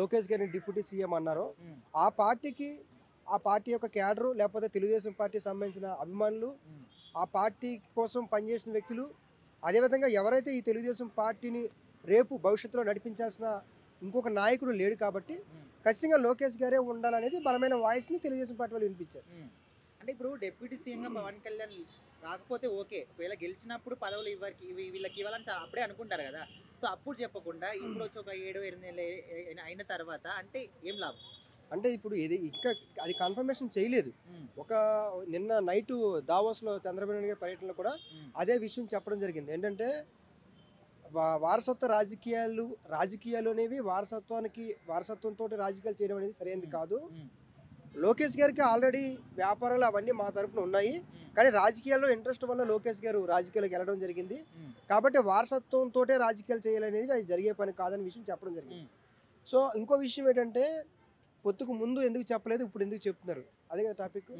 లోకేష్ గారిని deputy CM అన్నారో ఆ పార్టీకి ఆ పార్టీ యొక్క క్యాడరు లేకపోతే తెలుగుదేశం పార్టీ సంబంధించిన అభిమానులు ఆ పార్టీ కోసం పనిచేసిన వ్యక్తులు అదేవిధంగా ఎవరైతే ఈ తెలుగుదేశం పార్టీని రేపు భవిష్యత్తులో నడిపించాల్సిన ఇంకొక నాయకుడు లేడు కాబట్టి ఖచ్చితంగా లోకేష్ గారే ఉండాలనేది బలమైన వాయిస్ని తెలుగుదేశం పార్టీ వాళ్ళు వినిపించారు. అంటే ఇప్పుడు డిప్యూటీ సీఎంగా పవన్ కళ్యాణ్ రాకపోతే ఓకే, ఒకవేళ గెలిచినప్పుడు పదవులు వీళ్ళకి ఇవ్వాలని అప్పుడే అనుకుంటారు కదా. సో అప్పుడు చెప్పకుండా ఇప్పుడు వచ్చి ఒక 7-8 నెలలు అయిన తర్వాత అంటే ఏం లాభం? అంటే ఇప్పుడు ఇది ఇంకా అది కన్ఫర్మేషన్ చేయలేదు. ఒక నిన్న నైటు దావోస్లో చంద్రబాబు నాయుడు గారి పర్యటనలో కూడా అదే విషయం చెప్పడం జరిగింది. ఏంటంటే వారసత్వ రాజకీయాలు అనేవి వారసత్వంతో రాజకీయాలు చేయడం అనేది సరైనది కాదు. లోకేష్ గారికి ఆల్రెడీ వ్యాపారాలు అవన్నీ మా తరపున ఉన్నాయి, కానీ రాజకీయాల్లో ఇంట్రెస్ట్ వల్ల లోకేష్ గారు రాజకీయాలకు వెళ్ళడం జరిగింది. కాబట్టి వారసత్వంతో రాజకీయాలు చేయాలనేది అది జరిగే పని కాదని విషయం చెప్పడం జరిగింది. సో ఇంకో విషయం ఏంటంటే పొత్తుకు ముందు ఎందుకు చెప్పలేదు, ఇప్పుడు ఎందుకు చెప్తున్నారు, అదే కదా టాపిక్.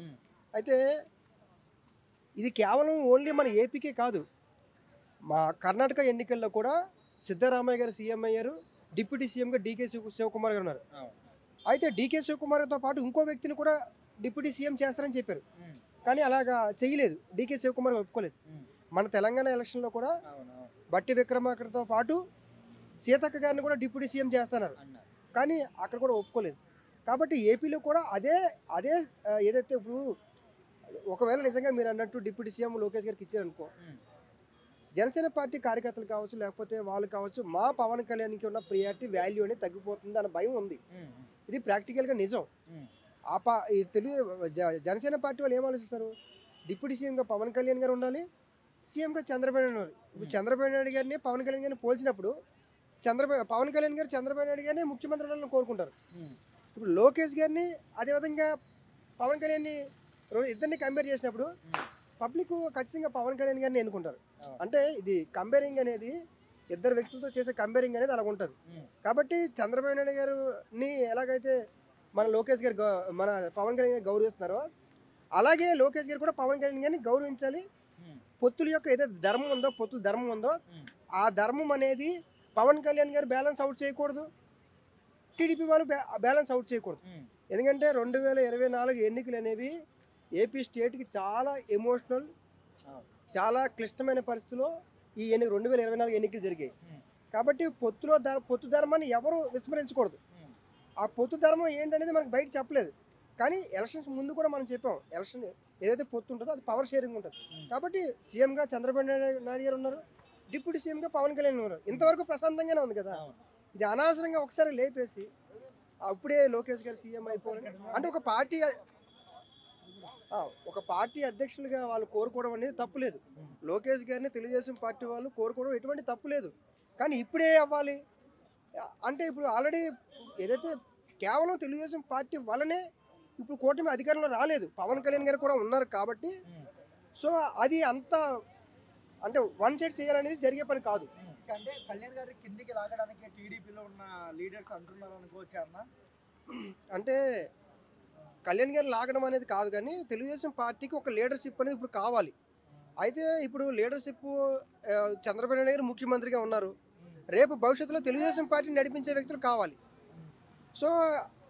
అయితే ఇది కేవలం ఓన్లీ మన ఏపీకే కాదు, మా కర్ణాటక ఎన్నికల్లో కూడా సిద్ధరామయ్య గారు సీఎం అయ్యారు, డిప్యూటీ సీఎంగా డీకే శివకుమార్ గారు ఉన్నారు. అయితే డీకే శివకుమార్తో పాటు ఇంకో వ్యక్తిని కూడా డిప్యూటీ సీఎం చేస్తారని చెప్పారు, కానీ అలాగా చేయలేదు. డీకే శివకుమార్ ఒప్పుకోలేదు. మన తెలంగాణ ఎలక్షన్లో కూడా బట్టి విక్రమార్కతో పాటు సీతక్క గారిని కూడా డిప్యూటీ సీఎం చేస్తున్నారు, కానీ అక్కడ కూడా ఒప్పుకోలేదు. కాబట్టి ఏపీలో కూడా అదే ఏదైతే ఇప్పుడు ఒకవేళ నిజంగా మీరు అన్నట్టు డిప్యూటీ సీఎం లోకేష్ గారికి ఇచ్చారనుకో, జనసేన పార్టీ కార్యకర్తలు కావచ్చు లేకపోతే వాళ్ళు కావచ్చు మా పవన్ కళ్యాణ్కి ఉన్న ప్రియారిటీ వాల్యూ అనేది తగ్గిపోతుంది అన్న భయం ఉంది. ఇది ప్రాక్టికల్గా నిజం. జనసేన పార్టీ వాళ్ళు ఏం ఆలోచిస్తారు, డిప్యూటీ సీఎంగా పవన్ కళ్యాణ్ గారు ఉండాలి, సీఎంగా చంద్రబాబు నాయుడు ఉన్నారు. ఇప్పుడు చంద్రబాబు నాయుడు గారిని పవన్ కళ్యాణ్ గారిని పోల్చినప్పుడు పవన్ కళ్యాణ్ గారు చంద్రబాబు నాయుడు గారిని ముఖ్యమంత్రి ఉండాలని కోరుకుంటారు. ఇప్పుడు లోకేష్ గారిని అదేవిధంగా పవన్ కళ్యాణ్ని ఇద్దరిని కంపేర్ చేసినప్పుడు పబ్లిక్ ఖచ్చితంగా పవన్ కళ్యాణ్ గారిని ఎన్నుకుంటారు. అంటే ఇది కంపేరింగ్ అనేది ఇద్దరు వ్యక్తులతో చేసే కంపేరింగ్ అనేది అలా ఉంటుంది. కాబట్టి చంద్రబాబు నాయుడు గారిని ఎలాగైతే మన పవన్ కళ్యాణ్ గారు గౌరవిస్తున్నారో అలాగే లోకేష్ గారు కూడా పవన్ కళ్యాణ్ గారిని గౌరవించాలి. పొత్తుల యొక్క ఏదైతే పొత్తుల ధర్మం ఉందో ఆ ధర్మం అనేది పవన్ కళ్యాణ్ గారు బ్యాలెన్స్ అవుట్ చేయకూడదు, టీడీపీ వాళ్ళు బ్యాలెన్స్ అవుట్ చేయకూడదు. ఎందుకంటే 2024 ఎన్నికలు అనేవి ఏపీ స్టేట్కి చాలా ఎమోషనల్, చాలా క్లిష్టమైన పరిస్థితుల్లో ఈ 2024 ఎన్నికలు జరిగాయి. కాబట్టి పొత్తు ధర్మాన్ని ఎవరు విస్మరించకూడదు. ఆ పొత్తు ధర్మం ఏంటనేది మనకు బయట చెప్పలేదు, కానీ ఎలక్షన్స్ ముందు కూడా మనం చెప్పాం, ఎలక్షన్ ఏదైతే పొత్తు ఉంటుందో అది పవర్ షేరింగ్ ఉంటుంది. కాబట్టి సీఎంగా చంద్రబాబు నాయుడు గారు ఉన్నారు, డిప్యూటీ సీఎంగా పవన్ కళ్యాణ్ ఉన్నారు. ఇంతవరకు ప్రశాంతంగానే ఉంది కదా. ఇది అనవసరంగా ఒకసారి లేపేసి అప్పుడే లోకేష్ గారు సీఎం అయిపోవాలి అంటే ఒక పార్టీ అధ్యక్షులుగా వాళ్ళు కోరుకోవడం అనేది తప్పులేదు. లోకేష్ గారిని తెలుగుదేశం పార్టీ వాళ్ళు కోరుకోవడం ఎటువంటి తప్పులేదు, కానీ ఇప్పుడే అవ్వాలి అంటే ఇప్పుడు ఆల్రెడీ ఏదైతే కేవలం తెలుగుదేశం పార్టీ వల్లనే ఇప్పుడు కూటమి అధికారంలో రాలేదు, పవన్ కళ్యాణ్ గారు కూడా ఉన్నారు కాబట్టి. సో అది అంత అంటే వన్ సైడ్ చేయాలనేది జరిగే పని కాదు. అంటే కళ్యాణ్ గారి కిందికి లాగడానికి టీడీపీలో ఉన్న లీడర్స్ అంటున్నారు అనుకోవచ్చు అన్న. అంటే కళ్యాణ్ గారు లాగడం అనేది కాదు, కానీ తెలుగుదేశం పార్టీకి ఒక లీడర్షిప్ అనేది ఇప్పుడు కావాలి. అయితే ఇప్పుడు లీడర్షిప్ చంద్రబాబు నాయుడు గారు ముఖ్యమంత్రిగా ఉన్నారు, రేపు భవిష్యత్తులో తెలుగుదేశం పార్టీని నడిపించే వ్యక్తులు కావాలి. సో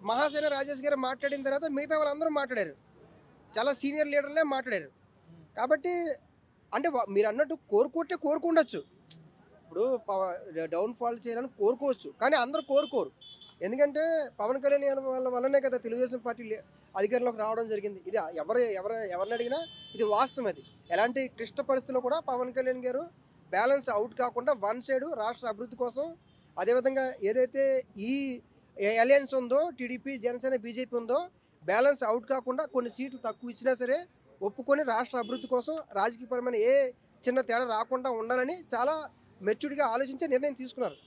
మహాసేన రాజేష్ గారు మాట్లాడిన తర్వాత మిగతా వాళ్ళందరూ మాట్లాడారు, చాలా సీనియర్ లీడర్లే మాట్లాడారు. కాబట్టి అంటే మీరు అన్నట్టు కోరుకుండొచ్చు, ఇప్పుడు డౌన్ఫాల్ చేయాలని కోరుకోవచ్చు, కానీ అందరూ కోరుకోరు. ఎందుకంటే పవన్ కళ్యాణ్ వల్లనే కదా తెలుగుదేశం పార్టీ అధికారంలోకి రావడం జరిగింది. ఇది ఎవరిని అడిగినా ఇది వాస్తవం. అది ఎలాంటి క్లిష్ట పరిస్థితుల్లో కూడా పవన్ కళ్యాణ్ గారు బ్యాలెన్స్ అవుట్ కాకుండా వన్ సైడ్ రాష్ట్ర అభివృద్ధి కోసం, అదేవిధంగా ఏదైతే ఈ అలయన్స్ ఉందో టీడీపీ జనసేన బీజేపీ ఉందో బ్యాలెన్స్ అవుట్ కాకుండా కొన్ని సీట్లు తక్కువ ఇచ్చినా సరే ఒప్పుకొని రాష్ట్ర అభివృద్ధి కోసం రాజకీయపరమైన ఏ చిన్న తేడా రాకుండా ఉండాలని చాలా మెచ్యూర్డ్గా ఆలోచించే నిర్ణయం తీసుకున్నారు.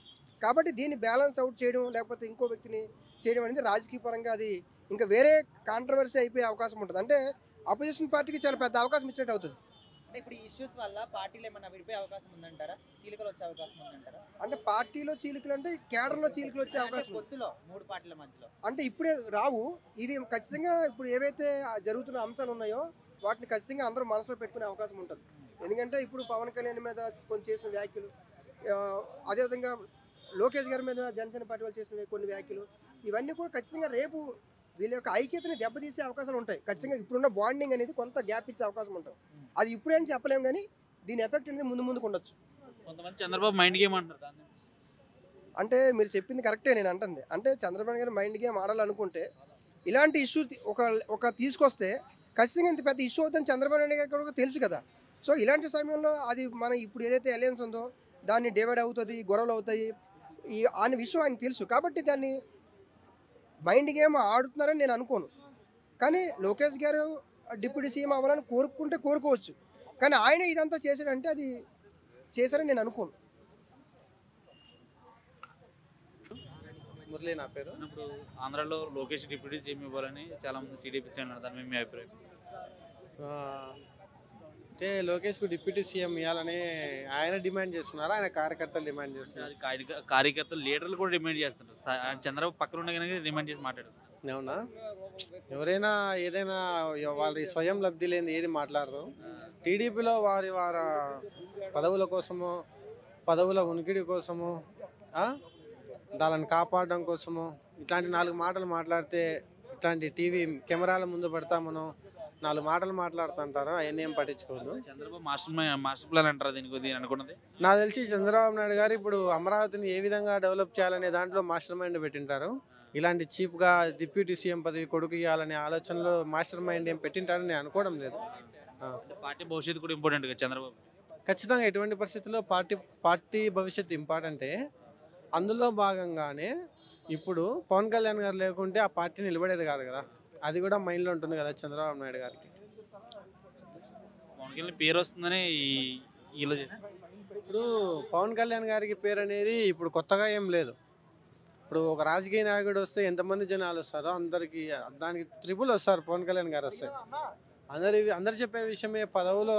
కాబట్టి దీన్ని బ్యాలెన్స్ అవుట్ చేయడం లేకపోతే ఇంకో వ్యక్తిని చేయడం అనేది రాజకీయ పరంగా అది ఇంకా వేరే కాంట్రవర్సీ అయిపోయే అవకాశం ఉంటుంది. అంటే అపోజిషన్ పార్టీకి చాలా పెద్ద అవకాశం ఇచ్చినట్టు అవుతుంది. అంటే ఇప్పుడు ఈ ఇష్యూస్ వల్ల పార్టీలు ఏమన్నా విడిపోయే అవకాశం ఉందంటారా, చీలికలు వచ్చే అవకాశం ఉందంటారా? అంటే పార్టీలో చీలికలు అంటే కేడర్లో చీలికలు వచ్చే అవకాశం పొత్తులో 3 పార్టీల మధ్యలో అంటే ఇప్పుడే రావు. ఇవి ఖచ్చితంగా ఇప్పుడు ఏవైతే జరుగుతున్న అంశాలు ఉన్నాయో వాటిని ఖచ్చితంగా అందరూ మనసులో పెట్టుకునే అవకాశం ఉంటుంది. ఎందుకంటే ఇప్పుడు పవన్ కళ్యాణ్ మీద కొంచెం చేసిన వ్యాఖ్యలు, అదేవిధంగా లోకేష్ గారి మీద జనసేన పార్టీ వాళ్ళు చేసిన కొన్ని వ్యాఖ్యలు, ఇవన్నీ కూడా ఖచ్చితంగా రేపు వీళ్ళ యొక్క ఐక్యతని దెబ్బతీసే అవకాశాలు ఉంటాయి. ఖచ్చితంగా ఇప్పుడున్న బాండింగ్ అనేది కొంత గ్యాప్ ఇచ్చే అవకాశం ఉంటుంది. అది ఇప్పుడేం చెప్పలేము కానీ దీని ఎఫెక్ట్ అనేది ముందుకు ఉండొచ్చు. కొంతమంది చంద్రబాబు మైండ్ గేమ్ అంటారు దాన్ని. అంటే మీరు చెప్పింది కరెక్టే నేను అంటుంది. అంటే చంద్రబాబు గారు మైండ్ గేమ్ ఆడాలనుకుంటే ఇలాంటి ఇష్యూ ఒక తీసుకొస్తే ఖచ్చితంగా ఇంత పెద్ద ఇష్యూ అవుతుందని చంద్రబాబు నాయుడు గారికి కూడా తెలుసు కదా. సో ఇలాంటి సమయంలో అది మనం ఇప్పుడు ఏదైతే అలయన్స్ ఉందో దాన్ని డివైడ్ అవుతుంది, గొడవలు అవుతాయి అనే విషయం ఆయనకు తెలుసు. కాబట్టి దాన్ని మైండ్ గేమ్ ఆడుతున్నారని నేను అనుకోను. కానీ లోకేష్ గారు డిప్యూటీ సీఎం అవ్వాలని కోరుకోవచ్చు. కానీ ఆయన ఇదంతా చేశాడంటే అది చేశారని నేను అనుకోను. మురళి నా పేరు. ఇప్పుడు ఆంధ్రాలో లోకేష్ డిప్యూటీ సీఎం ఇవ్వాలని చాలా మంది టీడీపీ శ్రేణులు దాని మీద మీ అభిప్రాయం? ఆ, అంటే లోకేష్కు డిప్యూటీ సీఎం ఇవ్వాలని ఆయన డిమాండ్ చేస్తున్నారు, ఆయన కార్యకర్తలు డిమాండ్ చేస్తున్నారు. కార్యకర్తలు లీడర్లు కూడా డిమాండ్ చేస్తున్నారు. చంద్రబాబు పక్కన ఉన్న కనుక డిమాండ్ చేసి మాట్లాడుతున్నారు. అవునా? ఎవరైనా ఏదైనా వాళ్ళ స్వయం లబ్ధి లేని ఏది మాట్లాడరు. టీడీపీలో వారి పదవుల కోసము, పదవుల ఉనికిడి కోసము, దానిని కాపాడడం కోసము ఇట్లాంటి 4 మాటలు మాట్లాడితే, ఇట్లాంటి టీవీ కెమెరాల ముందు పడతా మనం 4 మాటలు మాట్లాడుతుంటారు. అవన్నీ ఏం పట్టించుకోవద్దు. చంద్రబాబు మాస్టర్ ప్లాన్ అంటారు దీనికి అనుకున్నది. నాకు తెలిసి చంద్రబాబు నాయుడు గారు ఇప్పుడు అమరావతిని ఏ విధంగా డెవలప్ చేయాలనే దాంట్లో మాస్టర్ మైండ్ పెట్టింటారు. ఇలాంటి చీప్గా డిప్యూటీ సీఎం పదవి కొడుకు ఇవ్వాలనే ఆలోచనలో మాస్టర్ మైండ్ ఏం పెట్టింటారని నేను అనుకోవడం లేదు. పార్టీ భవిష్యత్తు కూడా ఇంపార్టెంట్ కదా చంద్రబాబు. ఖచ్చితంగా ఎటువంటి పరిస్థితుల్లో పార్టీ భవిష్యత్తు ఇంపార్టెంటే. అందులో భాగంగానే ఇప్పుడు పవన్ కళ్యాణ్ గారు లేకుంటే ఆ పార్టీ నిలబడేది కాదు కదా. అది కూడా మైండ్లో ఉంటుంది కదా చంద్రబాబు నాయుడు గారికి. పవన్ కళ్యాణ్ పేరు వస్తుందని వీళ్ళు చేస్తారు. ఇప్పుడు పవన్ కళ్యాణ్ గారికి పేరు అనేది ఇప్పుడు కొత్తగా ఏం లేదు. ఇప్పుడు ఒక రాజకీయ నాయకుడు వస్తే ఎంతమంది జనాలు వస్తారో అందరికి దానికి ట్రిపుల్ వస్తారు. పవన్ కళ్యాణ్ గారు వస్తే అందరు చెప్పే విషయమే పదవులే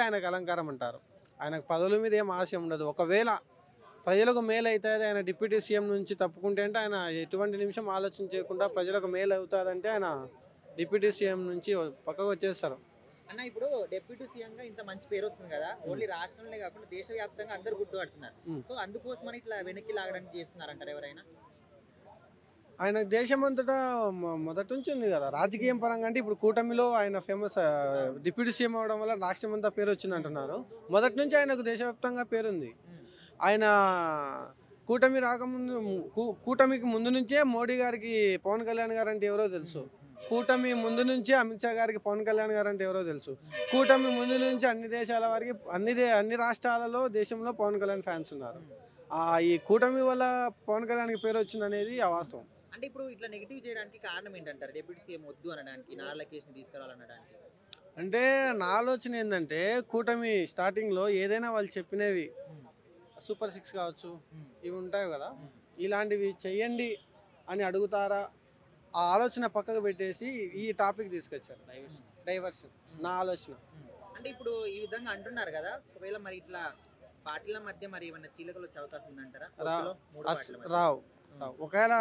ఆయనకు అలంకారం అంటారు. ఆయనకు పదవుల మీద ఏం ఆశ ఉండదు. ఒకవేళ ప్రజలకు మేలు అవుతుంది ఆయన డిప్యూటీ సీఎం నుంచి తప్పుకుంటే అంటే ఆయన ఎటువంటి నిమిషం ఆలోచన చేయకుండా ప్రజలకు మేలు అవుతుందంటే ఆయన డిప్యూటీ సీఎం నుంచి పక్కకు వచ్చేస్తారు. అన్న ఇప్పుడు డిప్యూటీ సీఎం గా ఇంత మంచి పేరు వస్తుంది కదా, ఓన్లీ రాష్ట్రంలో కాకుండా దేశవ్యాప్తంగా అందరు గుర్తుపడుతున్నారు. సో అందుకోసమని ఇట్లా వెనక్కి లాగడానికి చేస్తున్నారు అంటారు ఎవరైనా? ఆయన దేశమంతటా మొదటి నుంచి ఉంది కదా రాజకీయం పరంగా. అంటే ఇప్పుడు కూటమిలో ఆయన ఫేమస్ డిప్యూటీ సీఎం అవడం వల్ల రాష్ట్రం అంతా పేరు వచ్చింది అంటున్నారు. మొదటి నుంచి ఆయనకు దేశవ్యాప్తంగా పేరుంది. ఆయన కూటమికి ముందు నుంచే మోడీ గారికి పవన్ కళ్యాణ్ గారు అంటే ఎవరో తెలుసు. కూటమి ముందు నుంచే అమిత్ షా గారికి పవన్ కళ్యాణ్ గారు అంటే ఎవరో తెలుసు. కూటమి ముందు నుంచి అన్ని దేశాల వారికి అన్ని రాష్ట్రాలలో దేశంలో పవన్ కళ్యాణ్ ఫ్యాన్స్ ఉన్నారు. ఈ కూటమి వల్ల పవన్ కళ్యాణ్కి పేరు వచ్చింది అనేది అవాస్తవం. అంటే ఇప్పుడు ఇట్లా నెగిటివ్ చేయడానికి కారణం ఏంటంటారు? డిప్యూటీ సీఎం వద్దు అనడానికి, నారా లోకేష్ ని తీసుకురావాలనడానికి. అంటే నా ఆలోచన ఏంటంటే కూటమి స్టార్టింగ్లో ఏదైనా వాళ్ళు చెప్పినవి సూపర్ 6 కావచ్చు, ఇవి ఉంటాయి కదా, ఇలాంటివి చెయ్యండి అని అడుగుతారా? ఆ ఆలోచన పక్కకు పెట్టేసి ఈ టాపిక్ తీసుకొచ్చారు. డైవర్షన్ నా ఆలోచన. అంటే ఇప్పుడు ఈ విధంగా అంటున్నారు కదా, ఒకవేళ మరి ఇట్లా పార్టీల మధ్య మరి ఏమైనా చీలికలు వచ్చే అవకాశం ఉందంటారా? రావు. ఒకవేళ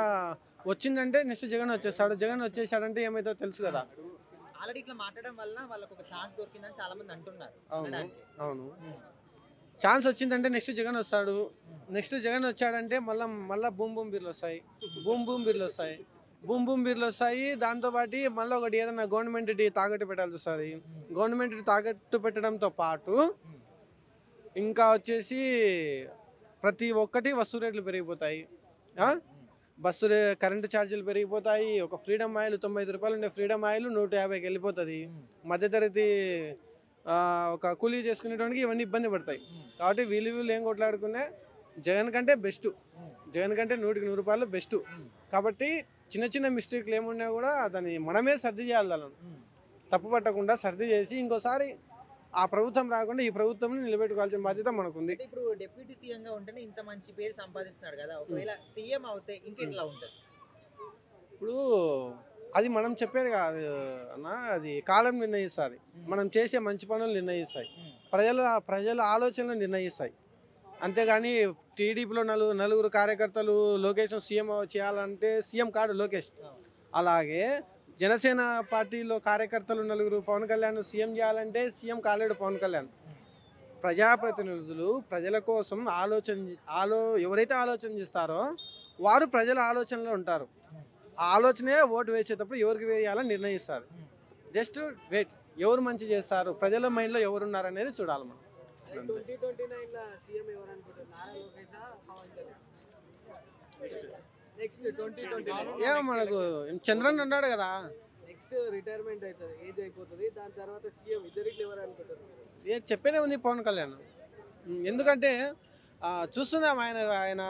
వచ్చిందంటే నెక్స్ట్ జగన్ వచ్చేస్తాడు. జగన్ వచ్చేసాడంటే ఏమైతే తెలుసు కదా. ఆల్రెడీ ఇట్లా మాట్లాడడం వల్ల వాళ్ళకి ఒక ఛాన్స్ దొరికిందని చాలా మంది అంటున్నారు. అవును ఛాన్స్ వచ్చిందంటే నెక్స్ట్ జగన్ వస్తాడు. నెక్స్ట్ జగన్ వచ్చాడంటే మళ్ళీ బూమ్ బూమ్ బీర్లు వస్తాయి. దాంతోపాటు మళ్ళీ ఒకటి ఏదైనా గవర్నమెంట్ తాకట్టు పెట్టాల్సి వస్తుంది. గవర్నమెంట్ తాకట్టు పెట్టడంతో పాటు ఇంకా వచ్చేసి ప్రతి ఒక్కటి వస్తు రేట్లు పెరిగిపోతాయి. కరెంటు ఛార్జీలు పెరిగిపోతాయి. ఒక ఫ్రీడమ్ ఆయిల్ 95 రూపాయలు ఉండే ఫ్రీడమ్ ఆయిల్ 150కి వెళ్ళిపోతుంది. మధ్యతరగతి ఒక కూలీ చేసుకునేటానికి ఇవన్నీ ఇబ్బంది పడతాయి. కాబట్టి వీళ్ళు ఏం కొట్లాడుకునే జగన్ కంటే 100కి 100 రూపాయలు బెస్ట్. కాబట్టి చిన్న మిస్టేక్లు ఏమున్నా కూడా దాన్ని మనమే సర్ది చేయాలి. తప్పు పట్టకుండా సర్ది చేసి ఇంకోసారి ఆ ప్రభుత్వం రాకుండా ఈ ప్రభుత్వం నిలబెట్టుకోవాల్సిన బాధ్యత మనకుంది. ఇప్పుడు డిప్యూటీ సీఎం గా ఉంటేనే ఇంత మంచి పేరు సంపాదిస్తున్నాడు కదా, ఒకవేళ సీఎం అవుతే ఇంకెట్లా ఉంటుంది? ఇప్పుడు అది మనం చెప్పేది కాదు అన్న, అది కాలం నిర్ణయిస్తుంది. మనం చేసే మంచి పనులు నిర్ణయిస్తాయి, ప్రజల ఆలోచనలు నిర్ణయిస్తాయి. అంతేగాని టీడీపీలో నలుగురు కార్యకర్తలు లోకేష్ సీఎం చేయాలంటే సీఎం కాడు లోకేష్. అలాగే జనసేన పార్టీలో కార్యకర్తలు నలుగురు పవన్ కళ్యాణ్ సీఎం చేయాలంటే సీఎం కాలేడు పవన్ కళ్యాణ్. ప్రజాప్రతినిధులు ప్రజల కోసం ఎవరైతే ఆలోచన చేస్తారో వారు ప్రజల ఆలోచనలో ఉంటారు. ఆ ఆలోచనే ఓటు వేసేటప్పుడు ఎవరికి వేయాలని నిర్ణయిస్తారు. జస్ట్ వెయిట్, ఎవరు మంచి చేస్తారు, ప్రజల మైండ్లో ఎవరు ఉన్నారు అనేది చూడాలి మనం. 2029 సీఎం ఎవరు అనుకుంటారు? నారా లోకేషా, పవన్ కళ్యాణ్? నెక్స్ట్ 2029 ఏమో మనకు చంద్రన్ ఉన్నాడు కదా, నెక్స్ట్ రిటైర్మెంట్ అవుతుంది, ఏజ్ అయిపోతుంది, దాని తర్వాత సీఎం ఇద్దరిట్లో ఎవరు అనుకుంటారు? ఏ చెప్పేదే ఉంది పవన్ కళ్యాణ్. ఎందుకంటే చూస్తున్నాం ఆయన ఆయన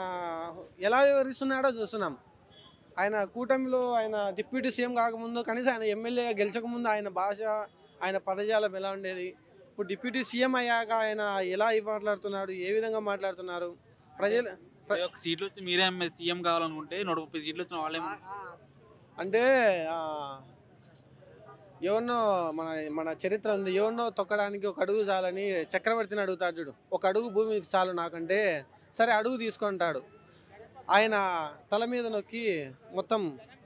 ఎలా వివరిస్తున్నాడో చూస్తున్నాం. ఆయన కూటమిలో ఆయన డిప్యూటీ సీఎం కాకముందు, కనీసం ఆయన ఎమ్మెల్యే గెలిచకముందు ఆయన భాష, ఆయన పదజాలం ఎలా ఉండేది, ఇప్పుడు డిప్యూటీ సీఎం అయ్యాక ఆయన ఎలా మాట్లాడుతున్నాడు, ఏ విధంగా మాట్లాడుతున్నారు ప్రజలు. ఒక సీట్లు వచ్చి మీరే సీఎం కావాలనుకుంటే 130 సీట్లు వచ్చిన వాళ్ళే అంటే ఎవరినో మన మన చరిత్ర ఉంది, ఎవరినో తొక్కడానికి ఒక అడుగు చాలని చక్రవర్తిని అడుగుతాడు చూడు, ఒక అడుగు భూమికి చాలు నాకంటే, సరే అడుగు తీసుకుంటాడు. ఆయన తల మీద నొక్కి మొత్తం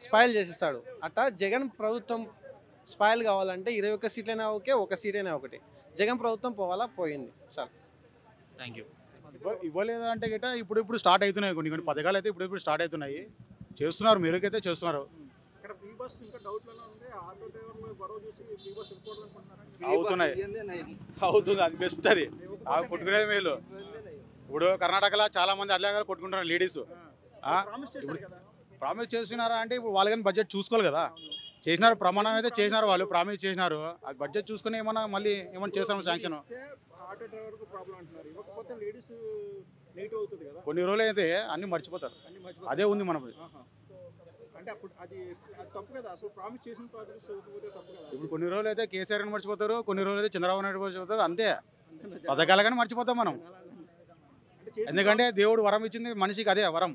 స్పాయిల్ చేసేస్తాడు. అట్టా జగన్ ప్రభుత్వం స్పాయిల్ కావాలంటే 21 సీట్లైనా ఓకే, ఒక సీటైనా ఒకటి. జగన్ ప్రభుత్వం పోవాలా, పోయింది సార్. Thank you. ఇవ్వలేదు అంటే గిట్ట ఇప్పుడు స్టార్ట్ అవుతున్నాయి, కొన్ని పథకాలు అయితే ఇప్పుడు స్టార్ట్ అవుతున్నాయి, చేస్తున్నారు, మెరుగైతే చేస్తున్నారు. ఇక్కడ ఫ్రీ బస్ ఇంకా డౌట్లోనే ఉంది. ఆటో డ్రైవర్లు గొడవ చూసి ఫ్రీ బస్ వెళ్ళిపోవడం అనుకుంటున్నారా? అవుతుంది, అది బెస్ట్. అది కొట్టుకునేది మేలు. ఇప్పుడు కర్ణాటకలో చాలా మంది అట్లాగే కొట్టుకుంటున్నారు లేడీస్. ప్రామిస్ చేశారు కదా. ప్రామిస్ చేస్తున్నారా అంటే ఇప్పుడు వాళ్ళు కానీ బడ్జెట్ చూసుకోవాలి కదా. చేసినారు, ప్రమాణం అయితే చేసినారు, వాళ్ళు ప్రామిస్ చేసినారు. అది బడ్జెట్ చూసుకుని ఏమన్నా మళ్ళీ ఏమన్నా చేస్తాము శాంక్షన్. ఆటో డ్రైవర్కు ప్రాబ్లం అంటున్నారు, ఇవ్వకపోతే లేడీస్ లేట్ అవుతుంది కదా. కొన్ని రోజులు అయితే అన్ని మర్చిపోతారు. అదే ఉంది మనం. అంటే అప్పుడు అది తప్పు కదా, అసలు ప్రామిస్ చేసిన ప్రామిస్ ఇవ్వకపోతే తప్పు కదా. ఇప్పుడు కొన్ని రోజులు అయితే కేసీఆర్ అని మర్చిపోతారు, కొన్ని రోజులు అయితే చంద్రబాబు నాయుడు మర్చిపోతారు. అంతే, పథకాలు కానీ మర్చిపోతాం మనం. ఎందుకంటే దేవుడు వరం ఇచ్చింది మనిషికి, అదే వరం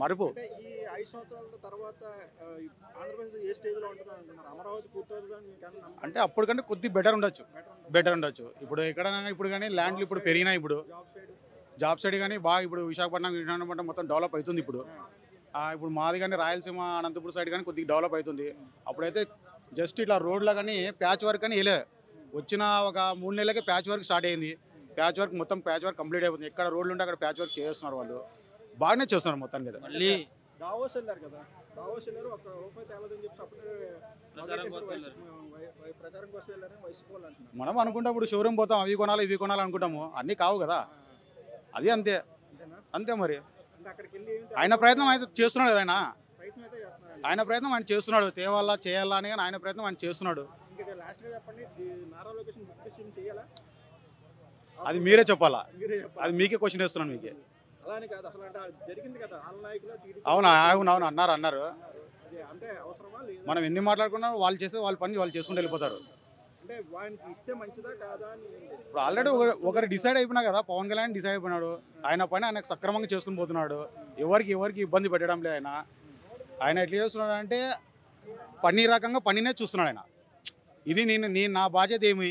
మరుపు. అంటే ఈ 5 సంవత్సరాల తర్వాత ఆంధ్రప్రదేశ్ ఏ స్టేజ్లో ఉంటుంది అంటున్నారు? అమరావతి పూర్తవుతుంది అంటే అప్పటికంటే కొద్ది బెటర్ ఉండొచ్చు. ఇప్పుడు ఎక్కడైనా ఇప్పుడు కానీ ల్యాండ్లు ఇప్పుడు పెరిగినాయి. ఇప్పుడు జాబ్ సైడ్ కానీ బాగా ఇప్పుడు విశాఖపట్నం మొత్తం డెవలప్ అవుతుంది. ఇప్పుడు మాది కానీ రాయలసీమ అనంతపురం సైడ్ కానీ కొద్దిగా డెవలప్ అవుతుంది. అప్పుడైతే జస్ట్ ఇట్లా రోడ్లో కానీ ప్యాచ్ వర్క్ అని వెళ్ళే వచ్చిన ఒక 3 నెలలకే ప్యాచ్ వర్క్ స్టార్ట్ అయింది. ప్యాచ్ వర్క్ కంప్లీట్ అయిపోతుంది. ఎక్కడ రోడ్లు ఉంటే అక్కడ ప్యాచ్ వర్క్ చేస్తున్నారు, వాళ్ళు బాగానే చేస్తున్నారు మొత్తానికి కదా. మళ్ళీ దావోస్ వెళ్ళారు కదా, దావోస్ వెళ్ళారు, ₹1 తేలదని చెప్పి అప్పుడే ప్రచారం కోసం వెళ్ళారని వైసీపీ వాళ్ళు అంటున్నారు. మనం అనుకుంటే ఇప్పుడు షోరూమ్ పోతాం, అవి కొనాలి ఇవి కొనాలి అనుకుంటాము, అన్నీ కావు కదా. అది అంతే మరి. అంటే అక్కడికి వెళ్ళి ఆయన ప్రయత్నం అయితే చేస్తున్నాడు కదా. ప్రయత్నం అయితే చేస్తున్నారు. ఆయన ప్రయత్నం ఆయన చేస్తున్నాడు, తేవాలా చేయాలా అని ఆయన ప్రయత్నం ఆయన చేస్తున్నాడు. ఇంకా లాస్ట్గా చెప్పండి, నారా లొకేషన్ బుక్ చేయాలా? అది మీరే చెప్పాలా, మీరే చెప్పాలి. అది మీకే క్వశ్చన్ వేస్తున్నాను మీకు. అలానే కాదు, అసలు అంటే జరిగింది కదా ఆల్ నాయకులు అవును అన్నారు. అంటే అవసరమా లేదా? మనం ఎన్ని మాట్లాడుకున్నా వాళ్ళు చేసే వాళ్ళ పని వాళ్ళు చేసుకుంటూ వెళ్ళిపోతారు. అంటే వానికి ఇస్తే మంచిదా కాదా అని ఇప్పుడు ఆల్రెడీ ఒకరు డిసైడ్ అయిపోయినా కదా. పవన్ కళ్యాణ్ డిసైడ్ అయిపోయినాడు, ఆయన పని ఆయనకు సక్రమంగా చేసుకుని పోతున్నాడు. ఎవరికి ఇబ్బంది పెట్టడం లేదు. ఆయన ఎట్లా చేస్తున్నాడు అంటే పని రకంగా పనినే చూస్తున్నాడు ఆయన. ఇది నేను నా బాధ్యత ఏమి,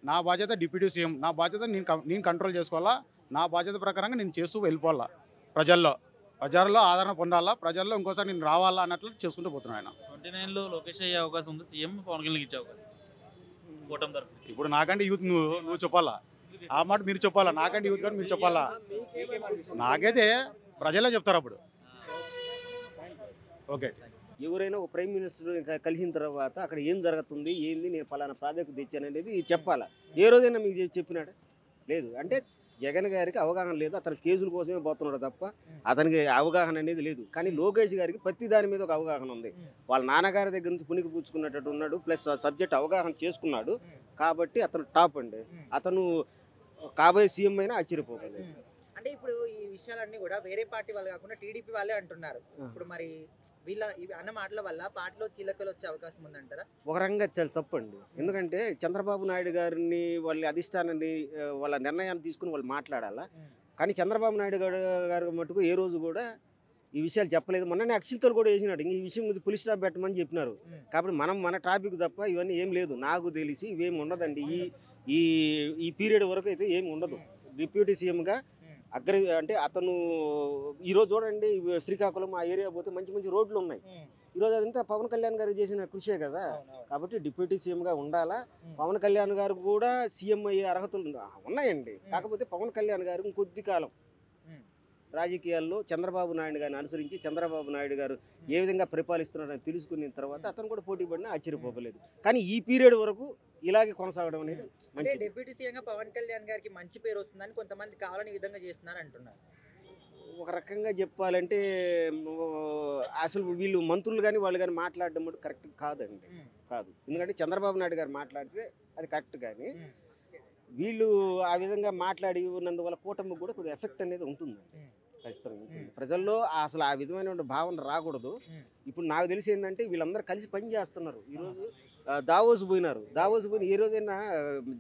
నా బాధ్యత డిప్యూటీ సీఎం, నా బాధ్యత నేను కంట్రోల్ చేసుకోవాలా, నా బాధ్యత ప్రకారంగా నేను చేస్తూ వెళ్ళిపోవాలా, ప్రజల్లో ఆదరణ పొందాలా, ప్రజల్లో ఇంకోసారి నేను రావాలా అన్నట్లు చేసుకుంటూ పోతున్నాను ఆయన. 29లో లోకేష్ అయ్యే అవకాశం ఉంది, సీఎం పవన్ కళ్యాణ్ ఇచ్చే అవకాశం కూటమి తరఫున. ఇప్పుడు నాకంటే యూత్ నువ్వు చెప్పాలా, ఆ మాట మీరు చెప్పాలా, నాకంటే యూత్ కానీ మీరు చెప్పాలా. నాకైతే ప్రజలే చెప్తారు అప్పుడు. ఓకే. ఎవరైనా ఒక ప్రైమ్ మినిస్టర్ కలిసిన తర్వాత అక్కడ ఏం జరుగుతుంది, ఏంది, నేను పలానా ప్రాజెక్టు తెచ్చాను అనేది చెప్పాలా. ఏ రోజైనా మీకు చెప్పినాడు? లేదు. అంటే జగన్ గారికి అవగాహన లేదు, అతను కేసుల కోసమే పోతున్నాడు తప్ప అతనికి అవగాహన అనేది లేదు. కానీ లోకేష్ గారికి ప్రతి దాని మీద ఒక అవగాహన ఉంది. వాళ్ళ నాన్నగారి దగ్గర నుంచి పునికి పుచ్చుకున్నట్టు ఉన్నాడు, ప్లస్ సబ్జెక్ట్ అవగాహన చేసుకున్నాడు కాబట్టి అతను టాప్ అండి. అతను కాబోయే సీఎం అయినా ఆశ్చర్యపోతుంది. అంటే ఇప్పుడు ఈ విషయాలన్నీ కూడా వేరే పార్టీ వాళ్ళు కాకుండా టీడీపీ వాళ్ళే అంటున్నారు. ఇప్పుడు మరి వీళ్ళ ఇవి అన్న మాటల వల్ల పార్టీలో చీలకలు వచ్చే అవకాశం ఉందంటారా? ఒక రకంగా చాలా తప్పండి. ఎందుకంటే చంద్రబాబు నాయుడు గారిని వాళ్ళ అధిష్టానాన్ని వాళ్ళ నిర్ణయాన్ని తీసుకుని వాళ్ళు మాట్లాడాలా. కానీ చంద్రబాబు నాయుడు గారు మటుకు ఏ రోజు కూడా ఈ విషయాలు చెప్పలేదు. మొన్ననే అక్షింతలు కూడా వేసినాడు, ఈ విషయం గురించి పులి స్టాప్ పెట్టమని చెప్పినారు. కాబట్టి మన ట్రాఫిక్ తప్ప ఇవన్నీ ఏం లేదు. నాకు తెలిసి ఇవేమి ఉండదండి. ఈ పీరియడ్ వరకు అయితే ఏమి ఉండదు. డిప్యూటీ సీఎంగా అంటే అతను ఈరోజు చూడండి, శ్రీకాకుళం ఆ ఏరియా పోతే మంచి మంచి రోడ్లు ఉన్నాయి. ఈరోజు అదంతా పవన్ కళ్యాణ్ గారు చేసిన కృషే కదా. కాబట్టి డిప్యూటీ సీఎంగా ఉండాలా. పవన్ కళ్యాణ్ గారు కూడా సీఎం అయ్యే అర్హతలు ఉన్నాయండి. కాకపోతే పవన్ కళ్యాణ్ గారు ఇంకొద్ది కాలం రాజకీయాల్లో చంద్రబాబు నాయుడు గారిని అనుసరించి చంద్రబాబు నాయుడు గారు ఏ విధంగా పరిపాలిస్తున్నారని తెలుసుకున్న తర్వాత అతను కూడా పోటీ పడినా ఆశ్చర్యపోలేదు. కానీ ఈ పీరియడ్ వరకు ఇలాగే కొనసాగడం అనేది అంటే మంచిది. డిప్యూటీ సీఎంగా పవన్ కళ్యాణ్ గారికి మంచి పేరు వస్తుందని కొంతమంది కావాలని ఈ విధంగా చేస్తున్నారు అంటున్నారు. ఒక రకంగా చెప్పాలంటే అసలు వీళ్ళు మంత్రులు కానీ వాళ్ళు కానీ మాట్లాడడం కూడా కరెక్ట్ కాదండి, కాదు. ఎందుకంటే చంద్రబాబు నాయుడు గారు మాట్లాడితే అది కరెక్ట్, కానీ వీళ్ళు ఆ విధంగా మాట్లాడి ఉన్నందువల్ల కూటమికి కూడా కొద్దిగా ఎఫెక్ట్ అనేది ఉంటుంది, ఖచ్చితంగా ఉంటుంది. ప్రజల్లో అసలు ఆ విధమైన భావన రాకూడదు. ఇప్పుడు నాకు తెలిసి ఏంటంటే వీళ్ళందరూ కలిసి పని చేస్తున్నారు. ఈరోజు దావోస్ పోయినారు, దావోస్ పోయిన ఏ రోజైనా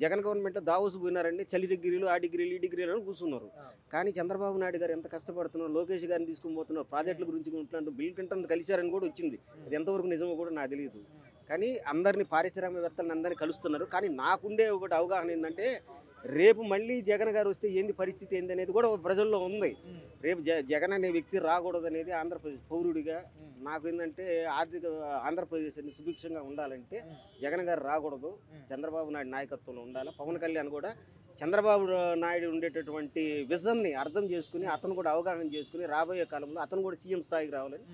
జగన్ గవర్నమెంట్ దావోస్ పోయినారండి, చలి డిగ్రీలు ఆ డిగ్రీలు ఈ డిగ్రీలు అని కూర్చున్నారు. కానీ చంద్రబాబు నాయుడు గారు ఎంత కష్టపడుతున్నారు, లోకేష్ గారిని తీసుకుని పోతున్నారు, ప్రాజెక్టుల గురించి ఉంటున్నారు, బిల్ క్లింటన్ కలిశారని కూడా వచ్చింది. అది ఎంతవరకు నిజమో కూడా నాకు తెలియదు. కానీ అందరినీ పారిశ్రామికవేత్తలను అందరినీ కలుస్తున్నారు. కానీ నాకుండే ఒకటి అవగాహన ఏంటంటే రేపు మళ్ళీ జగన్ గారు వస్తే ఏంది పరిస్థితి ఏంది అనేది కూడా ప్రజల్లో ఉంది. రేపు జగన్ అనే వ్యక్తి రాకూడదు అనేది ఆంధ్రప్రదేశ్ పౌరుడిగా నాకు ఏంటంటే ఆంధ్రప్రదేశ్ సుభిక్షంగా ఉండాలంటే జగన్ గారు రాకూడదు, చంద్రబాబు నాయుడు నాయకత్వంలో ఉండాలి. పవన్ కళ్యాణ్ కూడా చంద్రబాబు నాయుడు ఉండేటటువంటి విజన్ని అర్థం చేసుకుని అతను కూడా అవగాహన చేసుకుని రాబోయే కాలంలో అతను కూడా సీఎం స్థాయికి రావాలని.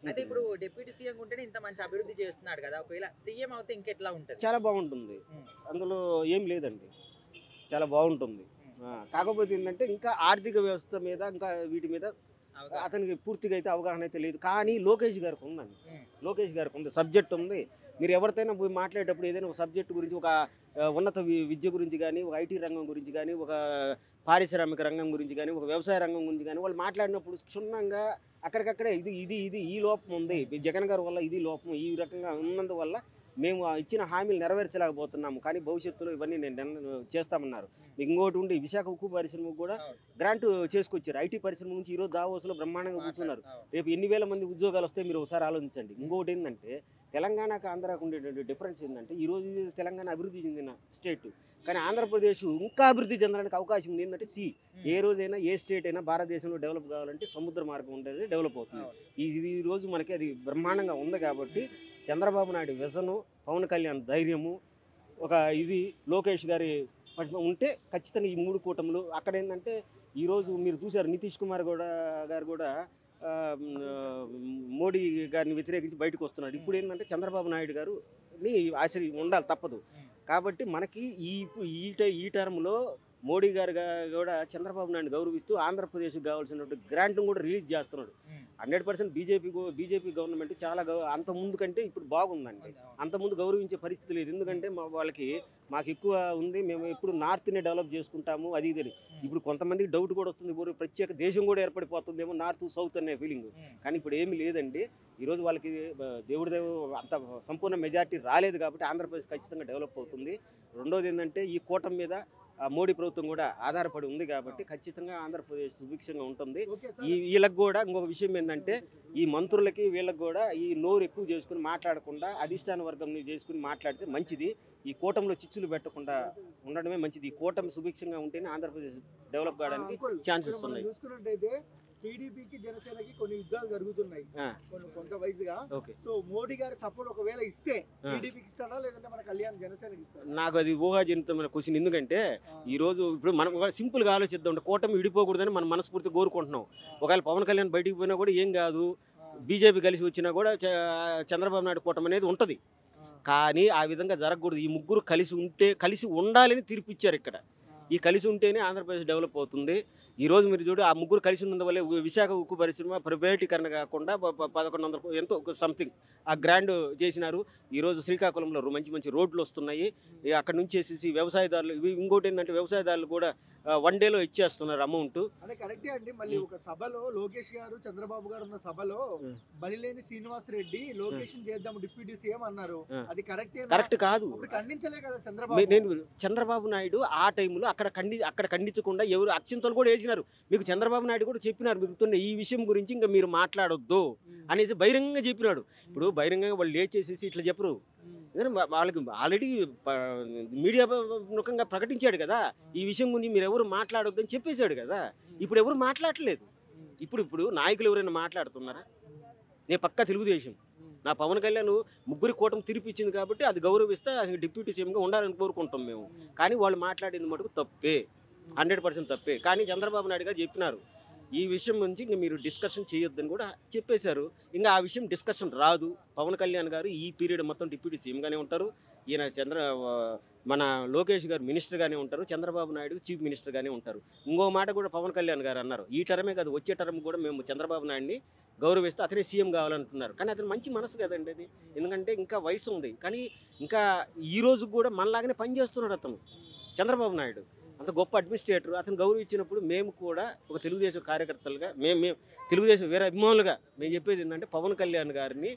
అయితే ఇప్పుడు డిప్యూటీ సీఎం ఉంటేనే ఇంత మంచి అభివృద్ధి చేస్తున్నాడు కదా, ఒకవేళ సీఎం అవుతే ఇంకెట్లా ఉంటుంది? చాలా బాగుంటుంది, అందులో ఏం లేదండి, చాలా బాగుంటుంది. కాకపోతే ఏంటంటే ఇంకా ఆర్థిక వ్యవస్థ మీద ఇంకా వీటి మీద అతనికి పూర్తిగా అయితే అవగాహన అయితే లేదు. కానీ లోకేష్ గారికి ఉందండి, లోకేష్ గారికి ఉంది, సబ్జెక్ట్ ఉంది. మీరు ఎవరితోనైనా పోయి మాట్లాడేటప్పుడు ఏదైనా ఒక సబ్జెక్టు గురించి, ఒక ఉన్నత విద్య గురించి కానీ, ఒక ఐటీ రంగం గురించి కానీ, ఒక పారిశ్రామిక రంగం గురించి కానీ, ఒక వ్యవసాయ రంగం గురించి కానీ వాళ్ళు మాట్లాడినప్పుడు క్షుణ్ణంగా అక్కడికక్కడే ఇది ఈ లోపం ఉంది, జగన్ గారి వల్ల ఇది లోపం ఈ రకంగా ఉన్నందువల్ల మేము ఇచ్చిన హామీలు నెరవేర్చలేకపోతున్నాము, కానీ భవిష్యత్తులో ఇవన్నీ నేను చేస్తామన్నారు. మీకు ఇంకోటి ఉండి విశాఖ ఉక్కు పరిశ్రమకు కూడా గ్రాంట్ చేసుకొచ్చారు. ఐటీ పరిశ్రమ నుంచి ఈరోజు దావోస్లో బ్రహ్మాండంగా కూర్చున్నారు. రేపు ఎన్ని వేల మంది ఉద్యోగాలు వస్తాయి మీరు ఒకసారి ఆలోచించండి. ఇంకోటి ఏంటంటే తెలంగాణకు ఆంధ్రాకు ఉండేటువంటి డిఫరెన్స్ ఏంటంటే ఈరోజు తెలంగాణ అభివృద్ధి చెందిన స్టేట్, కానీ ఆంధ్రప్రదేశ్ ఇంకా అభివృద్ధి చెందడానికి అవకాశం ఉంది. ఏంటంటే ఏ రోజైనా ఏ స్టేట్ అయినా భారతదేశంలో డెవలప్ కావాలంటే సముద్ర మార్గం ఉండేది డెవలప్ అవుతుంది. ఈ రోజు మనకి అది బ్రహ్మాండంగా ఉంది. కాబట్టి చంద్రబాబు నాయుడు విజను, పవన్ కళ్యాణ్ ధైర్యము, ఒక ఇది లోకేష్ గారి ఉంటే ఖచ్చితంగా ఈ మూడు కూటములు అక్కడ ఏంటంటే ఈరోజు మీరు చూశారు నితీష్ కుమార్ గారు కూడా మోడీ గారిని వ్యతిరేకించి బయటకు వస్తున్నాడు. ఇప్పుడు ఏంటంటే చంద్రబాబు నాయుడు గారిని ఆశ్రయం ఉండాలి, తప్పదు. కాబట్టి మనకి ఈ టర్మ్లో మోడీ గారు కూడా చంద్రబాబు నాయుడు గౌరవిస్తూ ఆంధ్రప్రదేశ్కి కావాల్సినటువంటి గ్రాంట్ను కూడా రిలీజ్ చేస్తున్నాడు. 100% బీజేపీ గవర్నమెంట్ చాలా అంత ముందు కంటే ఇప్పుడు బాగుందండి. అంత ముందు గౌరవించే పరిస్థితి లేదు. ఎందుకంటే మాకు ఎక్కువ ఉంది, మేము ఇప్పుడు నార్త్ని డెవలప్ చేసుకుంటాము అది ఇది. ఇప్పుడు కొంతమందికి డౌట్ కూడా వస్తుంది, ప్రత్యేక దేశం కూడా ఏర్పడిపోతుందేమో నార్త్ సౌత్ అనే ఫీలింగ్. కానీ ఇప్పుడు ఏమీ లేదండి. ఈరోజు వాళ్ళకి దేవుడి అంత సంపూర్ణ మెజార్టీ రాలేదు కాబట్టి ఆంధ్రప్రదేశ్ ఖచ్చితంగా డెవలప్ అవుతుంది. రెండోది ఏంటంటే ఈ కూటమి మీద మోడీ ప్రభుత్వం కూడా ఆధారపడి ఉంది కాబట్టి ఖచ్చితంగా ఆంధ్రప్రదేశ్ సుభిక్షంగా ఉంటుంది. వీళ్ళకి కూడా ఇంకొక విషయం ఏంటంటే ఈ మంత్రులకి వీళ్ళకి కూడా ఈ నోరు ఎక్కువ చేసుకుని మాట్లాడకుండా అధిష్టాన వర్గంని చేసుకుని మాట్లాడితే మంచిది. ఈ కూటమిలో చిచ్చులు పెట్టకుండా ఉండడమే మంచిది. ఈ కూటమి సుభిక్షంగా ఉంటేనే ఆంధ్రప్రదేశ్ డెవలప్ కావడానికి ఛాన్సెస్ ఉన్నాయి. చూసుకున్నట్టయితే టీడీపీకి జనసేనకి కొన్ని యుద్ధాలు జరుగుతున్నాయి కొంత వయసుగా. సో మోడీ గారి సపోర్ట్ ఒకవేళ ఇస్తే టీడీపీకి ఇస్తాడా లేదంటే మన కళ్యాణ్ జనసేనకి ఇస్తాడా? నాకు అది ఊహాజనితమైన క్వశ్చన్. ఎందుకంటే ఈ రోజు ఇప్పుడు మనం సింపుల్ గా ఆలోచిద్దాం, కూటమి విడిపోకూడదని మనం మనస్ఫూర్తిగా కోరుకుంటున్నాం. ఒకవేళ పవన్ కళ్యాణ్ బయటికి పోయినా కూడా ఏం కాదు, బీజేపీ కలిసి వచ్చినా కూడా చంద్రబాబు నాయుడు కూటమి అనేది ఉంటుంది. కానీ ఆ విధంగా జరగకూడదు. ఈ ముగ్గురు కలిసి ఉండాలని తీర్పు ఇచ్చారు ఇక్కడ. ఈ కలిసి ఉంటేనే ఆంధ్రప్రదేశ్ డెవలప్ అవుతుంది. ఈరోజు మీరు చూడు ఆ ముగ్గురు కలిసి ఉన్నందువల్ల విశాఖ ఉక్కు పరిశ్రమ ప్రైవేటీకరణ కాకుండా 1100 ఎంతో సంథింగ్ ఆ గ్రాండ్ చేసినారు. ఈరోజు శ్రీకాకుళంలో మంచి రోడ్లు వస్తున్నాయి. అక్కడ నుంచి వేసేసి వ్యవసాయదారులు ఇంకోటి ఏంటంటే వ్యవసాయదారులు కూడా 1 డేలో ఇచ్చేస్తున్నారు అమౌంట్. అదే కరెక్టే అండి. మళ్ళీ ఒక సభలో లోకేష్ గారు చంద్రబాబు గారు ఉన్న సభలో బలిలేని శ్రీనివాస్ రెడ్డి లోకేష్ చేద్దాం డిప్యూటీ సీఎం అన్నారు. అది కరెక్ట్ కాదు. ఖండించలే కదా చంద్రబాబు నాయుడు ఆ టైంలో అక్కడ ఖండించకుండా ఎవరు అత్యంతలు కూడా వేసినారు. మీకు చంద్రబాబు నాయుడు కూడా చెప్పినారు, మీకు ఈ విషయం గురించి ఇంకా మీరు మాట్లాడొద్దు అనేసి బహిరంగంగా చెప్పినాడు. ఇప్పుడు బహిరంగంగా వాళ్ళు లేచేసేసి ఇట్లా చెప్పరు. వాళ్ళకి ఆల్రెడీ మీడియా ముఖంగా ప్రకటించాడు కదా, ఈ విషయం గురించి మీరు ఎవరు మాట్లాడొద్దు అని చెప్పేశాడు కదా. ఇప్పుడు ఎవరు మాట్లాడలేదు. ఇప్పుడు నాయకులు ఎవరైనా మాట్లాడుతున్నారా? నేను పక్కా తెలుగుదేశం, నా పవన్ కళ్యాణ్ ముగ్గురి కూటమి తిరిపిచ్చింది కాబట్టి అది గౌరవిస్తే అది డిప్యూటీ సీఎంగా ఉండాలని కోరుకుంటాం మేము. కానీ వాళ్ళు మాట్లాడింది మటుకు తప్పే, 100% తప్పే. కానీ చంద్రబాబు నాయుడు గారు చెప్పినారు, ఈ విషయం నుంచి ఇంక మీరు డిస్కషన్ చేయొద్దని కూడా చెప్పేశారు. ఇంకా ఆ విషయం డిస్కషన్ రాదు. పవన్ కళ్యాణ్ గారు ఈ పీరియడ్ మొత్తం డిప్యూటీ సీఎంగానే ఉంటారు. ఈయన మన లోకేష్ గారు మినిస్టర్గానే ఉంటారు. చంద్రబాబు నాయుడు చీఫ్ మినిస్టర్గానే ఉంటారు. ఇంకో మాట కూడా పవన్ కళ్యాణ్ గారు అన్నారు, ఈ టర్మే కాదు వచ్చే టర్మ్ కూడా మేము చంద్రబాబు నాయుడిని గౌరవిస్తూ అతనే సీఎం కావాలంటున్నారు. కానీ అతను మంచి మనసు కదండి అది. ఎందుకంటే ఇంకా వయసు ఉంది, కానీ ఇంకా ఈ రోజు కూడా మనలాగానే పనిచేస్తున్నాడు అతను చంద్రబాబు నాయుడు. అంత గొప్ప అడ్మినిస్ట్రేటర్. అతను గౌరవించినప్పుడు మేము కూడా ఒక తెలుగుదేశం కార్యకర్తలుగా మేము తెలుగుదేశం వేరే అభిమానులుగా మేము చెప్పేది ఏంటంటే పవన్ కళ్యాణ్ గారిని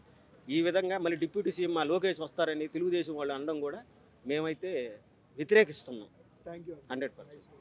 ఈ విధంగా మళ్ళీ డిప్యూటీ సీఎం మా లోకేష్ వస్తారని తెలుగుదేశం వాళ్ళు అనడం కూడా మేమైతే వ్యతిరేకిస్తున్నాం థ్యాంక్ యూ 100%.